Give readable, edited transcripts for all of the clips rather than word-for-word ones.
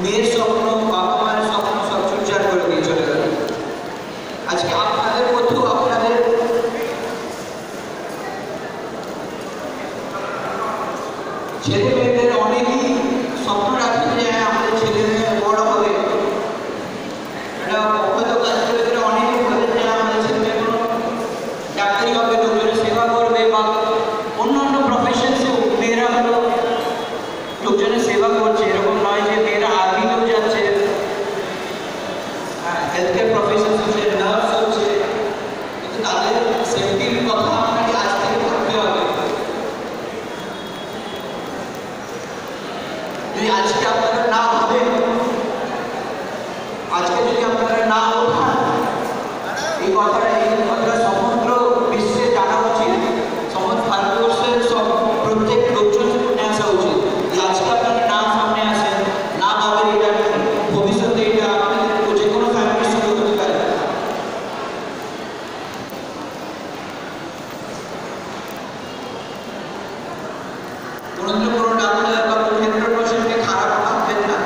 মেয়ের স্বপ্ন, বাবা মায়ের স্বপ্ন সব চুরচার করে দিয়ে চলে গেল। আজকে আপনাদের মধ্যেও আপনাদের ছেলে মেয়েদের অনেকেই স্বপ্ন রাখে যে আমাদের ছেলে মেয়ে বড় হবে, এটা হয়তো কাজ করে অনেকেই ভাবে যে আমাদের ছেলে মেয়ে কোনো ডাক্তারি হবে, লোকজনের সেবা করবে, বা অন্য অন্য প্রফেশনসেও মেয়েরা হলো লোকজনের সেবা করছে। এরকম নয় যে মেয়েরা আর্মিতেও যাচ্ছে, হেলথ কেয়ার প্রফেশন হচ্ছে, নার্স হচ্ছে, কিন্তু তাদের সেফটির কথা আপনাকে আজ থেকে ভাবতে হবে। যদি আজকে আপনারা না ভাবেন, আজকে যদি আপনারা না ওঠান, এই কথাটা সমগ্র বিশ্বে জানা উচিত, সমগ্র ভারতবর্ষের সব প্রত্যেক লোকজন শুনে আসা উচিত যে আজকে আপনারা না সামনে আসেন, না ভাবেন এটা ভবিষ্যতে এটা আপনাদের যে কোনো ফ্যামিলির সঙ্গে হতে পারে। কোনোদিনও কোনো ডাক্তার বা কোনো হেলথ প্রফেশনকে খারাপ ভাববেন না।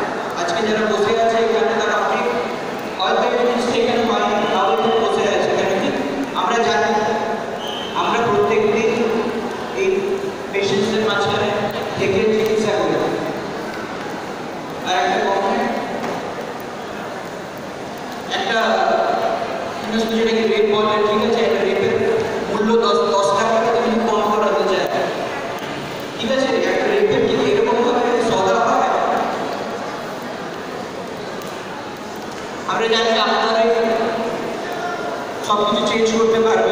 আজকে যারা বসে আছে এখানে তারা অনেক হয়তো এই জিনিসটা এখানে হয়নি, তাও এখানে বসে আছে কেন কি আমরা জানি আমরা প্রত্যেক দিন এই পেশেন্টসদের মাঝখানে থেকে চিকিৎসা করি। আর একটা গভর্নমেন্ট একটা যেটাকে রেট বলে, ঠিক আছে, একটা রেটের মূল্য 10 টাকা তুমি কম করাতে চায়, ঠিক আছে, একটা রেটের কি এরকম ভাবে সদা হয়? আমরা জানি আপনারাই সব কিছু চেঞ্জ করতে পারবেন।